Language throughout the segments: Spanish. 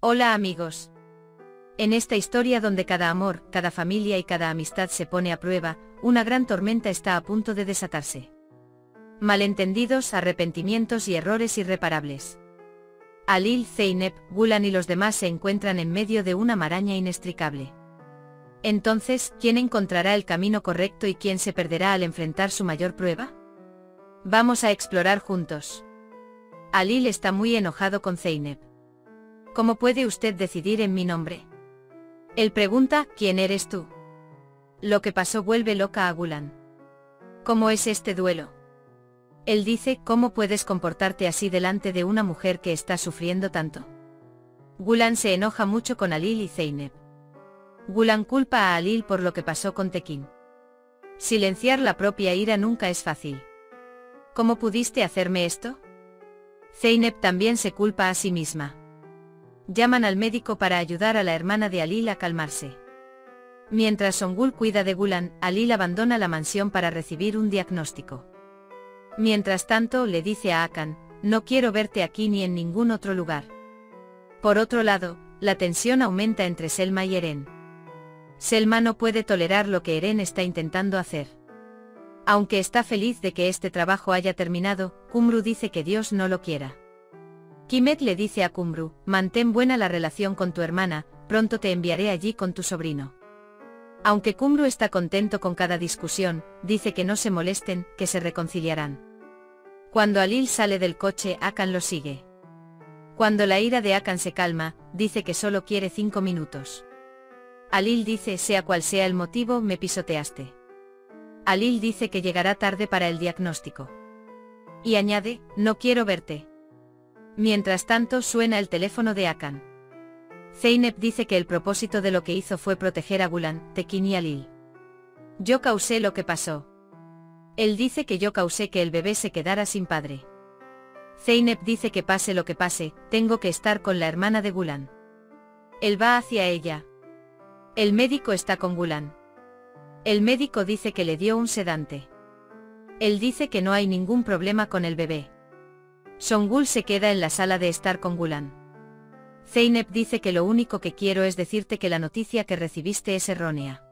Hola amigos. En esta historia donde cada amor, cada familia y cada amistad se pone a prueba, una gran tormenta está a punto de desatarse. Malentendidos, arrepentimientos y errores irreparables. Halil, Zeynep, Gulan y los demás se encuentran en medio de una maraña inextricable. Entonces, ¿quién encontrará el camino correcto y quién se perderá al enfrentar su mayor prueba? Vamos a explorar juntos. Halil está muy enojado con Zeynep. ¿Cómo puede usted decidir en mi nombre? Él pregunta, ¿quién eres tú? Lo que pasó vuelve loca a Gulan. ¿Cómo es este duelo? Él dice, ¿cómo puedes comportarte así delante de una mujer que está sufriendo tanto? Gulan se enoja mucho con Halil y Zeynep. Gulan culpa a Halil por lo que pasó con Tekin. Silenciar la propia ira nunca es fácil. ¿Cómo pudiste hacerme esto? Zeynep también se culpa a sí misma. Llaman al médico para ayudar a la hermana de Halil a calmarse. Mientras Songul cuida de Gulan, Halil abandona la mansión para recibir un diagnóstico. Mientras tanto, le dice a Hakan, no quiero verte aquí ni en ningún otro lugar. Por otro lado, la tensión aumenta entre Selma y Eren. Selma no puede tolerar lo que Eren está intentando hacer. Aunque está feliz de que este trabajo haya terminado, Kumru dice que Dios no lo quiera. Kimet le dice a Kumru, mantén buena la relación con tu hermana, pronto te enviaré allí con tu sobrino. Aunque Kumru está contento con cada discusión, dice que no se molesten, que se reconciliarán. Cuando Halil sale del coche, Hakan lo sigue. Cuando la ira de Hakan se calma, dice que solo quiere 5 minutos. Halil dice, sea cual sea el motivo, me pisoteaste. Halil dice que llegará tarde para el diagnóstico. Y añade, no quiero verte. Mientras tanto suena el teléfono de Hakan. Zeynep dice que el propósito de lo que hizo fue proteger a Gulan, Tekin y Halil. Yo causé lo que pasó. Él dice que yo causé que el bebé se quedara sin padre. Zeynep dice que pase lo que pase, tengo que estar con la hermana de Gulan. Él va hacia ella. El médico está con Gulan. El médico dice que le dio un sedante. Él dice que no hay ningún problema con el bebé. Songul se queda en la sala de estar con Gulan. Zeynep dice que lo único que quiero es decirte que la noticia que recibiste es errónea.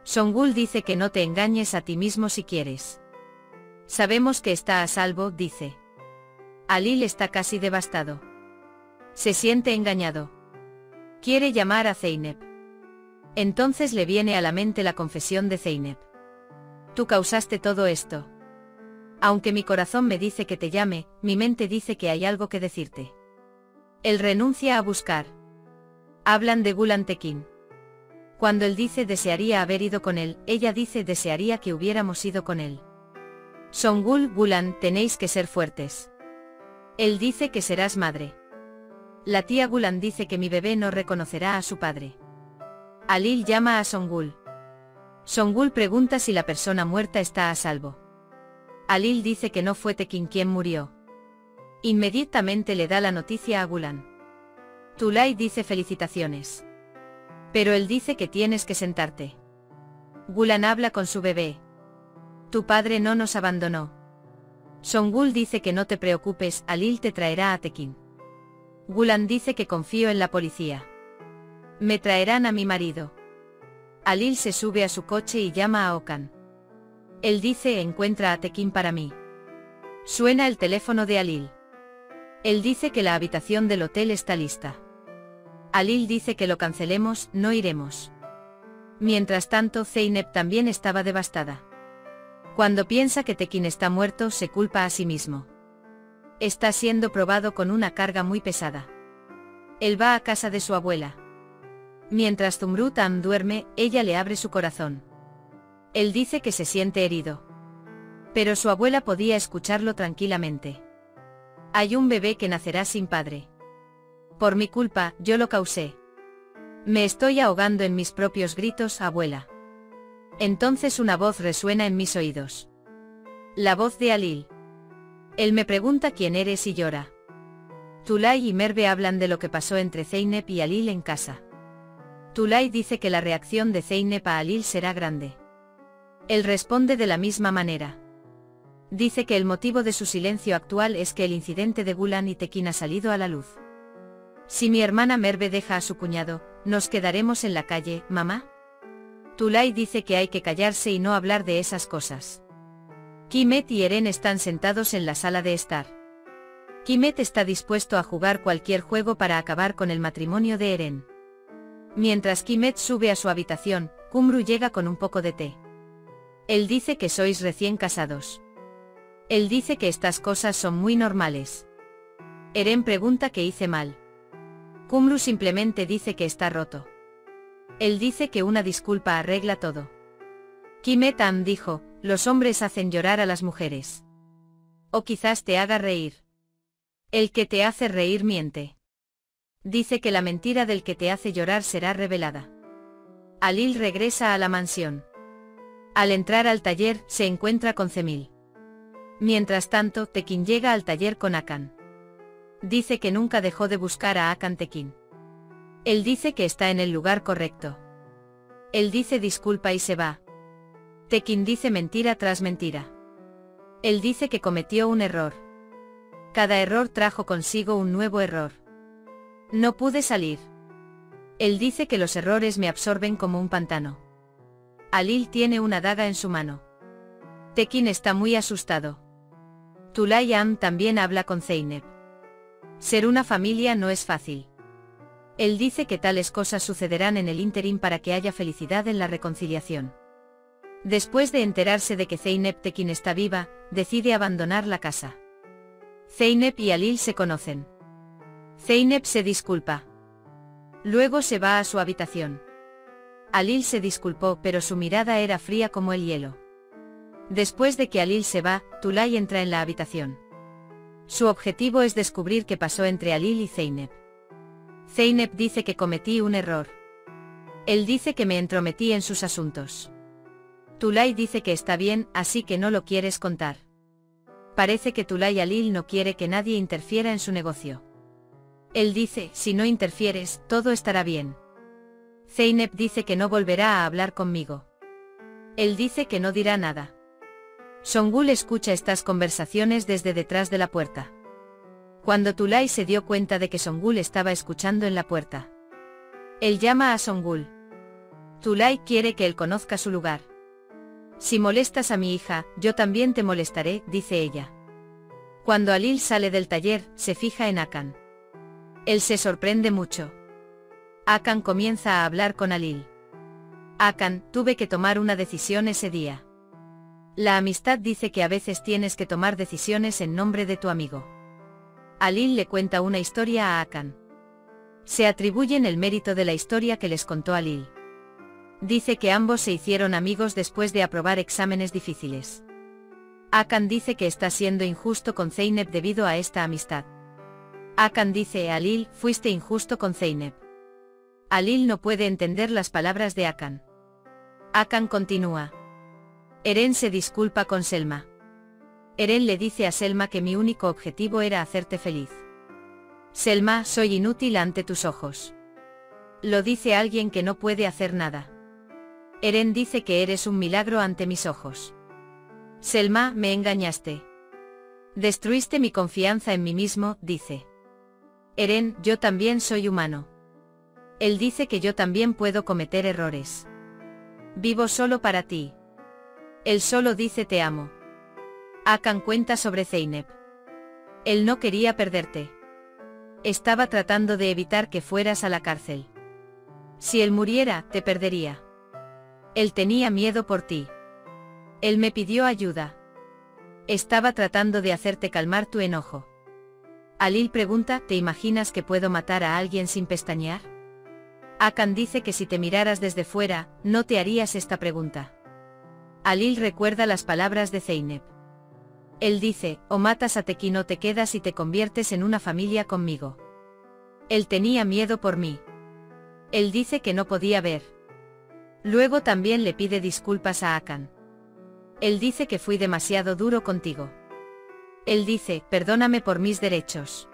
Songul dice que no te engañes a ti mismo si quieres. Sabemos que está a salvo, dice. Halil está casi devastado. Se siente engañado. Quiere llamar a Zeynep. Entonces le viene a la mente la confesión de Zeynep. Tú causaste todo esto. Aunque mi corazón me dice que te llame, mi mente dice que hay algo que decirte. Él renuncia a buscar. Hablan de Gulan Tekin. Cuando él dice desearía haber ido con él, ella dice desearía que hubiéramos ido con él. Songul, Gulan, tenéis que ser fuertes. Él dice que serás madre. La tía Gulan dice que mi bebé no reconocerá a su padre. Halil llama a Songul. Songul pregunta si la persona muerta está a salvo. Halil dice que no fue Tekin quien murió. Inmediatamente le da la noticia a Gulan. Tulay dice felicitaciones. Pero él dice que tienes que sentarte. Gulan habla con su bebé. Tu padre no nos abandonó. Songul dice que no te preocupes, Halil te traerá a Tekin. Gulan dice que confío en la policía. Me traerán a mi marido. Halil se sube a su coche y llama a Okan. Él dice encuentra a Tekin para mí. Suena el teléfono de Halil. Él dice que la habitación del hotel está lista. Halil dice que lo cancelemos, no iremos. Mientras tanto Zeynep también estaba devastada. Cuando piensa que Tekin está muerto se culpa a sí mismo. Está siendo probado con una carga muy pesada. Él va a casa de su abuela. Mientras Zumrutan duerme, ella le abre su corazón. Él dice que se siente herido. Pero su abuela podía escucharlo tranquilamente. Hay un bebé que nacerá sin padre. Por mi culpa, yo lo causé. Me estoy ahogando en mis propios gritos, abuela. Entonces una voz resuena en mis oídos. La voz de Halil. Él me pregunta quién eres y llora. Tulay y Merve hablan de lo que pasó entre Zeynep y Halil en casa. Tulay dice que la reacción de Zeynep a Halil será grande. Él responde de la misma manera. Dice que el motivo de su silencio actual es que el incidente de Gulan y Tekin ha salido a la luz. Si mi hermana Merve deja a su cuñado, ¿nos quedaremos en la calle, mamá? Tulay dice que hay que callarse y no hablar de esas cosas. Quimet y Eren están sentados en la sala de estar. Quimet está dispuesto a jugar cualquier juego para acabar con el matrimonio de Eren. Mientras Quimet sube a su habitación, Kumru llega con un poco de té. Él dice que sois recién casados. Él dice que estas cosas son muy normales. Eren pregunta qué hice mal. Kumru simplemente dice que está roto. Él dice que una disculpa arregla todo. Quimet dijo, los hombres hacen llorar a las mujeres. O quizás te haga reír. El que te hace reír miente. Dice que la mentira del que te hace llorar será revelada. Alil regresa a la mansión. Al entrar al taller, se encuentra con Zemil. Mientras tanto, Tekin llega al taller con Akan. Dice que nunca dejó de buscar a Akan Tekin. Él dice que está en el lugar correcto. Él dice disculpa y se va. Tekin dice mentira tras mentira. Él dice que cometió un error. Cada error trajo consigo un nuevo error. No pude salir. Él dice que los errores me absorben como un pantano. Alil tiene una daga en su mano. Tekin está muy asustado. Tulay también habla con Zeynep. Ser una familia no es fácil. Él dice que tales cosas sucederán en el ínterin para que haya felicidad en la reconciliación. Después de enterarse de que Zeynep Tekin está viva, decide abandonar la casa. Zeynep y Alil se conocen. Zeynep se disculpa. Luego se va a su habitación. Alil se disculpó, pero su mirada era fría como el hielo. Después de que Alil se va, Tulay entra en la habitación. Su objetivo es descubrir qué pasó entre Alil y Zeynep. Zeynep dice que cometí un error. Él dice que me entrometí en sus asuntos. Tulay dice que está bien, así que no lo quieres contar. Parece que Tulay Alil no quiere que nadie interfiera en su negocio. Él dice, si no interfieres, todo estará bien. Zeynep dice que no volverá a hablar conmigo. Él dice que no dirá nada. Songul escucha estas conversaciones desde detrás de la puerta. Cuando Tulay se dio cuenta de que Songul estaba escuchando en la puerta, él llama a Songul. Tulay quiere que él conozca su lugar. Si molestas a mi hija, yo también te molestaré, dice ella. Cuando Alil sale del taller, se fija en Akan. Él se sorprende mucho. Akan comienza a hablar con Alil. Akan, tuve que tomar una decisión ese día. La amistad dice que a veces tienes que tomar decisiones en nombre de tu amigo. Alil le cuenta una historia a Akan. Se atribuyen el mérito de la historia que les contó Alil. Dice que ambos se hicieron amigos después de aprobar exámenes difíciles. Akan dice que está siendo injusto con Zeynep debido a esta amistad. Akan dice, Alil, fuiste injusto con Zeynep. Alil no puede entender las palabras de Akan. Akan continúa. Eren se disculpa con Selma. Eren le dice a Selma que mi único objetivo era hacerte feliz. Selma, soy inútil ante tus ojos. Lo dice alguien que no puede hacer nada. Eren dice que eres un milagro ante mis ojos. Selma, me engañaste. Destruiste mi confianza en mí mismo, dice. Eren, yo también soy humano. Él dice que yo también puedo cometer errores. Vivo solo para ti. Él solo dice te amo. Akan cuenta sobre Zeynep. Él no quería perderte. Estaba tratando de evitar que fueras a la cárcel. Si él muriera, te perdería. Él tenía miedo por ti. Él me pidió ayuda. Estaba tratando de hacerte calmar tu enojo. Alil pregunta, ¿te imaginas que puedo matar a alguien sin pestañear? Akan dice que si te miraras desde fuera, no te harías esta pregunta. Alil recuerda las palabras de Zeynep. Él dice, o matas a Tekin o te quedas y te conviertes en una familia conmigo. Él tenía miedo por mí. Él dice que no podía ver. Luego también le pide disculpas a Akan. Él dice que fui demasiado duro contigo. Él dice, perdóname por mis derechos.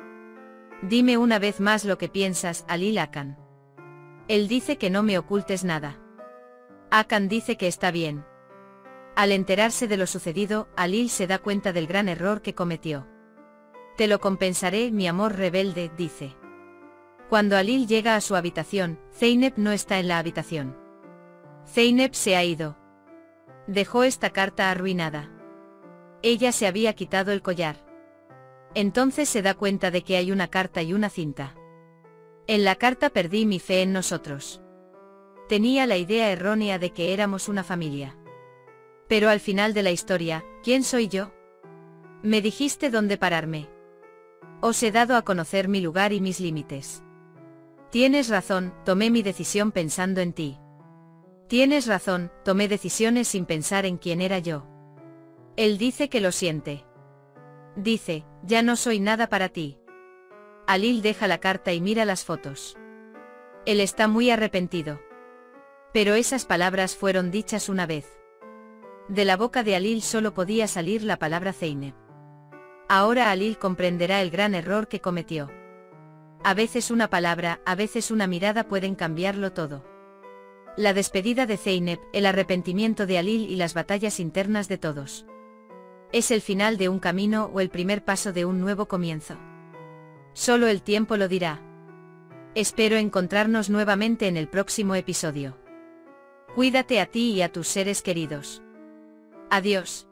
Dime una vez más lo que piensas, Alil Akan. Él dice que no me ocultes nada. Akan dice que está bien. Al enterarse de lo sucedido, Alil se da cuenta del gran error que cometió. Te lo compensaré, mi amor rebelde, dice. Cuando Halil llega a su habitación, Zeynep no está en la habitación. Zeynep se ha ido. Dejó esta carta arruinada. Ella se había quitado el collar. Entonces se da cuenta de que hay una carta y una cinta. En la carta perdí mi fe en nosotros. Tenía la idea errónea de que éramos una familia. Pero al final de la historia, ¿quién soy yo? Me dijiste dónde pararme. Os he dado a conocer mi lugar y mis límites. Tienes razón, tomé mi decisión pensando en ti. Tienes razón, tomé decisiones sin pensar en quién era yo. Él dice que lo siente. Dice, ya no soy nada para ti. Halil deja la carta y mira las fotos. Él está muy arrepentido. Pero esas palabras fueron dichas una vez. De la boca de Halil solo podía salir la palabra Zeynep. Ahora Halil comprenderá el gran error que cometió. A veces una palabra, a veces una mirada pueden cambiarlo todo. La despedida de Zeynep, el arrepentimiento de Halil y las batallas internas de todos. ¿Es el final de un camino o el primer paso de un nuevo comienzo? Solo el tiempo lo dirá. Espero encontrarnos nuevamente en el próximo episodio. Cuídate a ti y a tus seres queridos. Adiós.